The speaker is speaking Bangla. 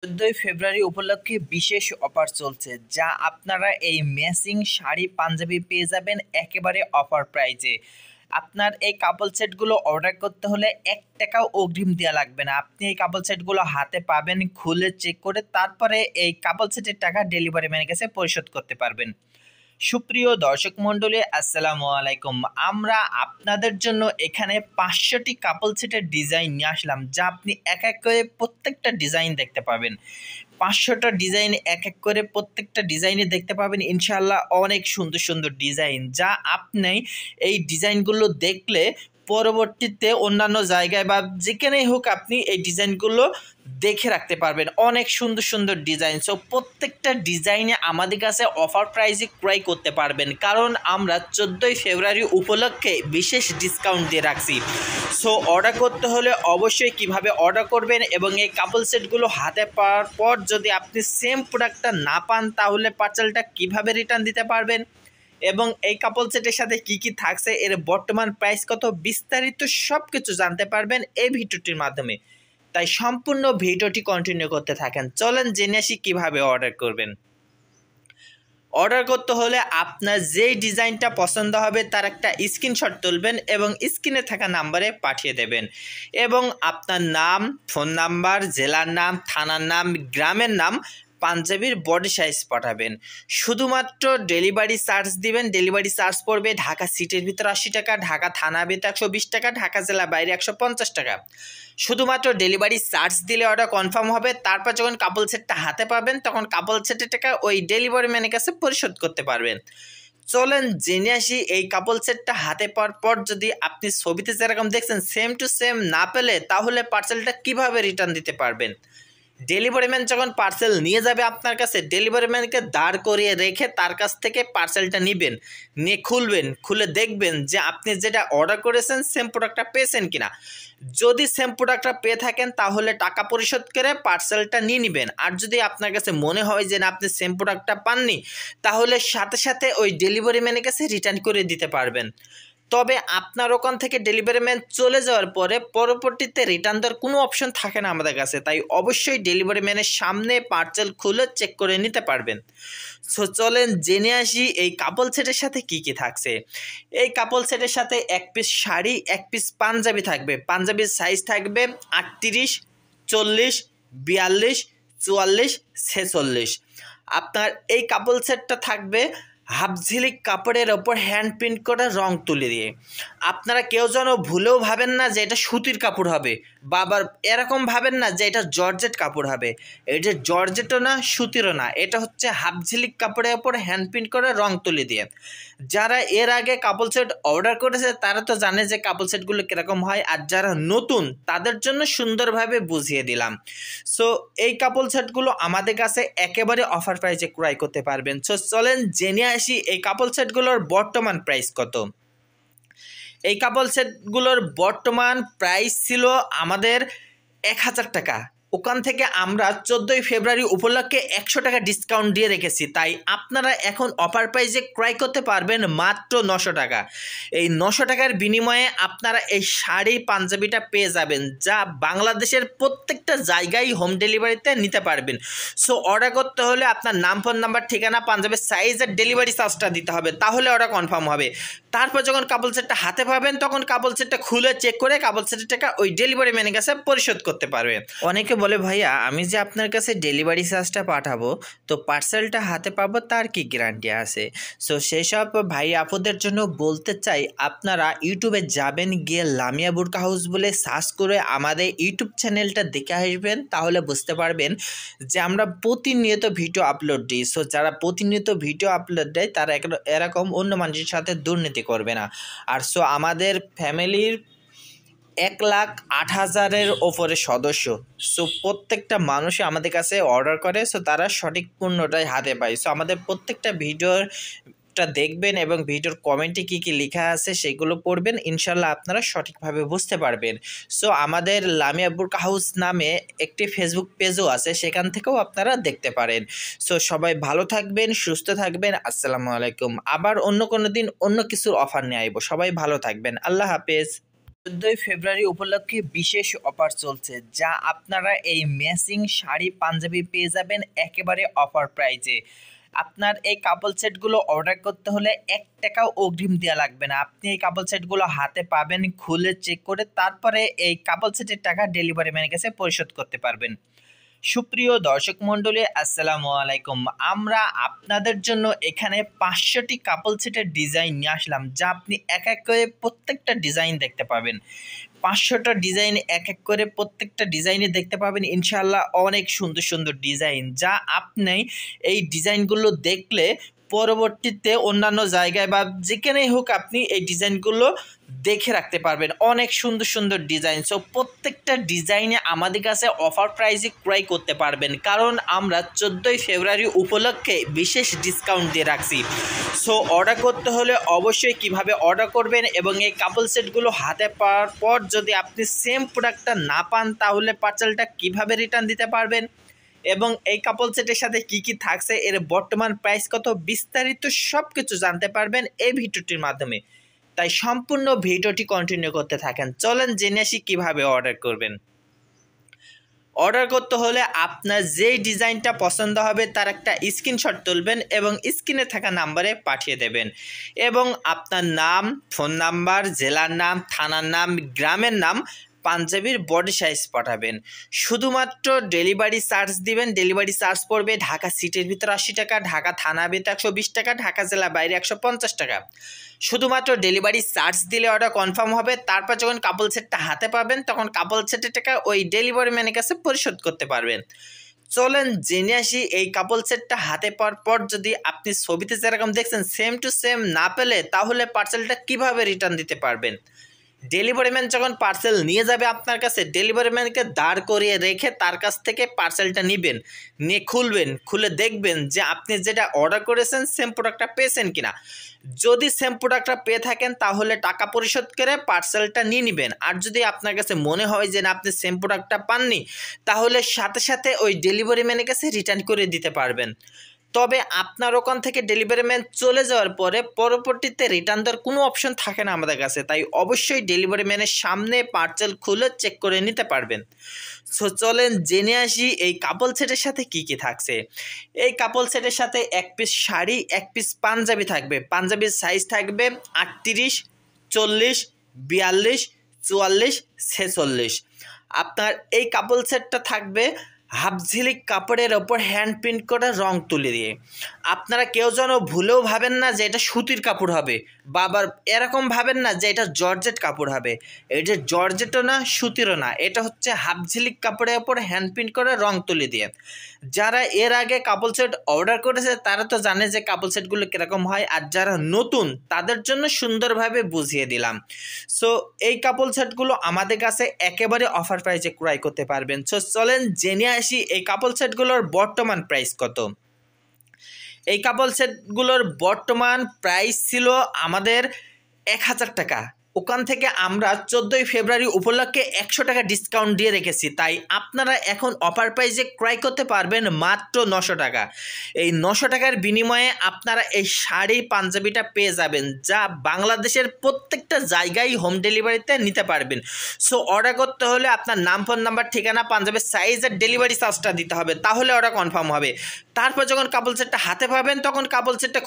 14 ফেব্রুয়ারি উপলক্ষে বিশেষ অফার চলছে, যা আপনারা এই ম্যাচিং শাড়ি পাঞ্জাবি পেয়ে যাবেন একেবারে অফার প্রাইজে। আপনার এই কাপল সেটগুলো অর্ডার করতে হলে 1 টাকাও অগ্রিম দেওয়া লাগবে না। আপনি এই কাপল সেটগুলো হাতে পাবেন, খুলে চেক করে তারপরে এই কাপল সেটের টাকা ডেলিভারি ম্যানের কাছে পরিশোধ করতে পারবেন। সুপ্রিয় দর্শক মণ্ডলী, আসসালামু আলাইকুম। আমরা আপনাদের জন্য এখানে 500টি কাপল সেটের ডিজাইন নিয়ে আসলাম, যা আপনি এক এক করে প্রত্যেকটা ডিজাইন দেখতে পাবেন। 500টা ডিজাইন এক এক করে প্রত্যেকটা ডিজাইনে দেখতে পাবেন ইনশাআল্লাহ। অনেক সুন্দর সুন্দর ডিজাইন, যা আপনি এই ডিজাইনগুলো দেখলে পরবর্তীতে অন্যান্য জায়গায় বা যেখানেই হোক আপনি এই ডিজাইনগুলো দেখে রাখতে পারবেন। অনেক সুন্দর সুন্দর ডিজাইন। সো প্রত্যেকটা ডিজাইনে আমাদের কাছে অফার প্রাইসে ক্রয় করতে পারবেন, কারণ আমরা 14 ফেব্রুয়ারি উপলক্ষে বিশেষ ডিসকাউন্ট দিয়ে রাখছি। সো অর্ডার করতে হলে অবশ্যই কিভাবে অর্ডার করবেন এবং এই কাপল সেটগুলো হাতে পাওয়ার পর যদি আপনি সেম প্রোডাক্টটা না পান, তাহলে পার্সেলটা কিভাবে রিটার্ন দিতে পারবেন এবং এই কাপল সেটের সাথে কি কি থাকছে, এর বর্তমান প্রাইস কত, বিস্তারিত সব কিছু জানতে পারবেন এই ভিডিওটির মাধ্যমে। তাই সম্পূর্ণ ভিডিওটি কন্টিনিউ করতে থাকেন। চলেন জেনে আসি কীভাবে অর্ডার করবেন। অর্ডার করতে হলে আপনার যেই ডিজাইনটা পছন্দ হবে তার একটা স্ক্রিনশট তুলবেন এবং স্ক্রিনে থাকা নাম্বারে পাঠিয়ে দেবেন, এবং আপনার নাম, ফোন নাম্বার, জেলার নাম, থানার নাম, গ্রামের নাম, পাঞ্জাবির বডি সাইজ পাঠাবেন। শুধুমাত্র ডেলিভারি চার্জ দিবেন। ডেলিভারি চার্জ পড়বে ঢাকা সিটির ভিতরে 80 টাকা, ঢাকা থানার ভিতরে 120 টাকা, ঢাকা জেলা বাইরে 150 টাকা। শুধুমাত্র ডেলিভারি চার্জ দিলে অর্ডার কনফার্ম হবে। তারপর যখন কাপল সেটটা হাতে পাবেন, তখন কাপল সেটের টাকা ওই ডেলিভারি ম্যানের কাছে পরিশোধ করতে পারবেন। চলেন জেনে আসি এই কাপল সেটটা হাতে পাওয়ার পর যদি আপনি ছবিতে যেরকম দেখছেন সেম টু সেম না পেলে, তাহলে পার্সেলটা কিভাবে রিটার্ন দিতে পারবেন। ডেলিভারি ম্যান যখন পার্সেল নিয়ে যাবে আপনার কাছে, ডেলিভারি ম্যানকে দাঁড় করিয়ে রেখে তার কাছ থেকে পার্সেলটা নেবেন, নিয়ে খুলবেন, খুলে দেখবেন যে আপনি যেটা অর্ডার করেছেন সেম প্রোডাক্টটা পেয়েছেন কিনা। যদি সেম প্রোডাক্টটা পেয়ে থাকেন তাহলে টাকা পরিশোধ করে পার্সেলটা নিয়ে নেবেন। আর যদি আপনার কাছে মনে হয় যে না, আপনি সেম প্রোডাক্টটা পাননি, তাহলে সাথে সাথে ওই ডেলিভারি ম্যানের কাছে রিটার্ন করে দিতে পারবেন। তবে আপনার ওখান থেকে ডেলিভারি ম্যান চলে যাওয়ার পরে পরবর্তীতে রিটার্ন দেওয়ার কোনো অপশন থাকে না আমাদের কাছে। তাই অবশ্যই ডেলিভারি ম্যানের সামনে পার্সেল খুলে চেক করে নিতে পারবেন। সো চলেন জেনে আসি এই কাপল সেটের সাথে কি কি থাকছে। এই কাপল সেটের সাথে 1 পিস শাড়ি, 1 পিস পাঞ্জাবি থাকবে। পাঞ্জাবির সাইজ থাকবে 38, 40, 42, 44, 46। আপনার এই কাপল সেটটা থাকবে হাফ ঝিলিক কাপড়ের ওপর হ্যান্ড প্রিন্ট করা রং তুলি দিয়ে। আপনারা কেউ যেন ভুলেও ভাবেন না যে এটা সুতির কাপড় হবে, বা আবার এরকম ভাবেন না যে এটা জর্জেট কাপড় হবে। এটা জর্জেটও না, সুতিরও না, এটা হচ্ছে হাফ ঝিলিক কাপড়ের ওপর হ্যান্ড প্রিন্ট করা রং তুলি দিয়ে। যারা এর আগে কাপল সেট অর্ডার করেছে তারা তো জানে যে কাপল সেটগুলো কীরকম হয়, আর যারা নতুন তাদের জন্য সুন্দরভাবে বুঝিয়ে দিলাম। সো এই কাপল সেটগুলো আমাদের কাছে একেবারে অফার প্রাইসে ক্রয় করতে পারবেন। সো চলেন জেনে আসি এই কাপল সেটগুলোর বর্তমান প্রাইস কত। এই কাপল সেটগুলোর বর্তমান প্রাইস ছিল আমাদের 1000 টাকা। ওখান থেকে আমরা 14 ফেব্রুয়ারি উপলক্ষে 100 টাকা ডিসকাউন্ট দিয়ে রেখেছি। তাই আপনারা এখন অফার প্রাইসে ক্রয় করতে পারবেন মাত্র 900 টাকা। এই 900 টাকার বিনিময়ে আপনারা এই শাড়ি পাঞ্জাবিটা পেয়ে যাবেন, যা বাংলাদেশের প্রত্যেকটা জায়গায় হোম ডেলিভারিতে নিতে পারবেন। সো অর্ডার করতে হলে আপনার নাম, ফোন নাম্বার, ঠিকানা, পাঞ্জাবির সাইজ আর ডেলিভারি চার্জটা দিতে হবে, তাহলে অর্ডার কনফার্ম হবে। তারপর যখন কাপল সেটটা হাতে পাবেন, তখন কাপল সেটটা খুলে চেক করে কাপল সেটের টাকা ওই ডেলিভারি ম্যানের কাছে পরিশোধ করতে পারবেন। অনেকে বলে, ভাইয়া আমি যে আপনার কাছে ডেলিভারি চার্জটা পাঠাবো, তো পার্সেলটা হাতে পাবো তার কি গ্যারান্টি আছে? সো সেসব ভাই আপুদের জন্য বলতে চাই, আপনারা ইউটিউবে যাবেন, গিয়ে লামিয়া বুরকা হাউস বলে সার্চ করে আমাদের ইউটিউব চ্যানেলটা দেখে আসবেন, তাহলে বুঝতে পারবেন যে আমরা প্রতিনিয়ত ভিডিও আপলোড দিই। সো যারা প্রতিনিয়ত ভিডিও আপলোড দেয় তারা এরকম অন্য মানুষের সাথে দুর্নীতি করবে না। আর সো আমাদের ফ্যামিলির 1,08,000-এর ওপরে সদস্য। সো প্রত্যেকটা মানুষই আমাদের কাছে অর্ডার করে, সো তারা সঠিক পণ্যটাই হাতে পায়। সো আমাদের প্রত্যেকটা ভিডিওটা দেখবেন এবং ভিডিওর কমেন্টে কী কী লেখা আছে সেগুলো পড়বেন, ইনশাল্লাহ আপনারা সঠিকভাবে বুঝতে পারবেন। সো আমাদের লামিয়া বুরকা হাউস নামে একটি ফেসবুক পেজও আছে, সেখান থেকেও আপনারা দেখতে পারেন। সো সবাই ভালো থাকবেন, সুস্থ থাকবেন। আসসালামু আলাইকুম। আবার অন্য কোনো দিন অন্য কিছুর অফার নিয়ে আইব। সবাই ভালো থাকবেন। আল্লাহ হাফেজ। 14 ফেব্রুয়ারি উপলক্ষে বিশেষ অফার চলছে, যা আপনারা এই ম্যাচিং শাড়ি পাঞ্জাবি পেয়ে যাবেন একেবারে অফার প্রাইজে। আপনার এই কাপল সেটগুলো অর্ডার করতে হলে 1 টাকাও অগ্রিম দেওয়া লাগবে না। আপনি এই কাপল সেটগুলো হাতে পাবেন, খুলে চেক করে তারপরে এই কাপল সেটের টাকা ডেলিভারি ম্যানের কাছে পরিশোধ করতে পারবেন। সুপ্রিয় দর্শক মণ্ডলী, আসসালামু আলাইকুম। আমরা আপনাদের জন্য এখানে 500টি কাপল সেটের ডিজাইন নিয়ে আসলাম, যা আপনি এক এক করে প্রত্যেকটা ডিজাইন দেখতে পাবেন। 500টা ডিজাইন এক এক করে প্রত্যেকটা ডিজাইনে দেখতে পাবেন ইনশাআল্লাহ অনেক সুন্দর সুন্দর ডিজাইন, যা আপনি এই ডিজাইনগুলো দেখলে পরবর্তীতে অন্যান্য জায়গায় বা যেখানেই হোক আপনি এই ডিজাইনগুলো দেখে রাখতে পারবেন। অনেক সুন্দর সুন্দর ডিজাইন। সো প্রত্যেকটা ডিজাইনে আমাদের কাছে অফার প্রাইসে ক্রয় করতে পারবেন, কারণ আমরা 14 ফেব্রুয়ারি উপলক্ষে বিশেষ ডিসকাউন্ট দিয়ে রাখছি। সো অর্ডার করতে হলে অবশ্যই কিভাবে অর্ডার করবেন এবং এই কাপল সেটগুলো হাতে পাওয়ার পর যদি আপনি সেম প্রোডাক্টটা না পান তাহলে পার্সেলটা কিভাবে রিটার্ন দিতে পারবেন এবং এই কাপল সেটের সাথে কি কি থাকছে, এর বর্তমান প্রাইস কত, বিস্তারিত সব কিছু জানতে পারবেন এই ভিডিওটির মাধ্যমে। তাই সম্পূর্ণ ভিডিওটি কন্টিনিউ করতে থাকেন। চলেন জেনে আসি কীভাবে অর্ডার করবেন। অর্ডার করতে হলে আপনার যেই ডিজাইনটা পছন্দ হবে তার একটা স্ক্রিনশট তুলবেন এবং স্ক্রিনে থাকা নাম্বারে পাঠিয়ে দেবেন এবং আপনার নাম, ফোন নাম্বার, জেলার নাম, থানার নাম, গ্রামের নাম, পাঞ্জাবির বডি সাইজ পাঠাবেন। শুধুমাত্র ডেলিভারি চার্জ দিবেন। ডেলিভারি চার্জ পড়বে ঢাকা সিটির ভিতরে 80 টাকা, ঢাকা থানা ভিতরে 120 টাকা, ঢাকা জেলা বাইরে 150 টাকা। শুধুমাত্র ডেলিভারি চার্জ দিলে অর্ডার কনফার্ম হবে। তারপর যখন কাপল সেটটা হাতে পাবেন তখন কাপল সেটের টাকা ওই ডেলিভারি ম্যানের কাছে পরিশোধ করতে পারবেন। চলেন জেনে আসি এই কাপল সেটটা হাতে পাওয়ার পর যদি আপনি ছবিতে যেরকম দেখছেন সেম টু সেম না পেলে তাহলে পার্সেলটা কিভাবে রিটার্ন দিতে পারবেন। ডেলিভারি ম্যান যখন পার্সেল নিয়ে যাবে আপনার কাছে, ডেলিভারি ম্যানকে দাঁড় করিয়ে রেখে তার কাছ থেকে পার্সেলটা নেবেন, নিয়ে খুলবেন, খুলে দেখবেন যে আপনি যেটা অর্ডার করেছেন সেম প্রোডাক্টটা পেয়েছেন কিনা। যদি সেম প্রোডাক্টটা পেয়ে থাকেন তাহলে টাকা পরিশোধ করে পার্সেলটা নিয়ে নেবেন। আর যদি আপনার কাছে মনে হয় যে না আপনি সেম প্রোডাক্টটা পাননি তাহলে সাথে সাথে ওই ডেলিভারি ম্যানের কাছে রিটার্ন করে দিতে পারবেন। তবে আপনার ওখান থেকে ডেলিভারি ম্যান চলে যাওয়ার পরে পরবর্তীতে রিটার্ন দেওয়ার কোনো অপশন থাকে না আমাদের কাছে। তাই অবশ্যই ডেলিভারি ম্যানের সামনে পার্সেল খুলে চেক করে নিতে পারবেন। সো চলেন জেনে আসি এই কাপল সেটের সাথে কি কি থাকছে। এই কাপল সেটের সাথে 1 পিস শাড়ি, 1 পিস পাঞ্জাবি থাকবে। পাঞ্জাবির সাইজ থাকবে 38, 40, 42, 44, 46। আপনার এই কাপল সেটটা থাকবে হাফ ঝিলিক কাপড়ের ওপর হ্যান্ড প্রিন্ট করা রং তুলে দিয়ে। আপনারা কেউ যেন ভুলেও ভাবেন না যে এটা সুতির কাপড় হবে, বা আবার এরকম ভাবেন না যে এটা জর্জেট কাপড় হবে। এটা জর্জেটও না, সুতিরও না, এটা হচ্ছে হাফ ঝিলিক কাপড়ের ওপর হ্যান্ড প্রিন্ট করা রং তুলে দিয়ে। যারা এর আগে কাপল সেট অর্ডার করেছে তারা তো জানে যে কাপল সেটগুলো কীরকম হয়, আর যারা নতুন তাদের জন্য সুন্দরভাবে বুঝিয়ে দিলাম। সো এই কাপল সেটগুলো আমাদের কাছে একেবারে অফার প্রাইসে ক্রয় করতে পারবেন। সো চলেন জেনে আসি এই কাপল সেটগুলোর বর্তমান প্রাইস কত। এই কাপল সেটগুলোর বর্তমান প্রাইস ছিল আমাদের 1000 টাকা। ওখান থেকে আমরা 14 ফেব্রুয়ারি উপলক্ষে 100 টাকা ডিসকাউন্ট দিয়ে রেখেছি। তাই আপনারা এখন অফার প্রাইসে ক্রয় করতে পারবেন মাত্র 900 টাকা। এই 900 টাকার বিনিময়ে আপনারা এই শাড়ি পাঞ্জাবিটা পেয়ে যাবেন, যা বাংলাদেশের প্রত্যেকটা জায়গায় হোম ডেলিভারিতে নিতে পারবেন। সো অর্ডার করতে হলে আপনার নাম, ফোন নাম্বার, ঠিকানা, পাঞ্জাবির সাইজ আর ডেলিভারি চার্জটা দিতে হবে, তাহলে অর্ডার কনফার্ম হবে। তারপর যখন কাপল সেটটা হাতে পাবেন তখন কাপল সেটটা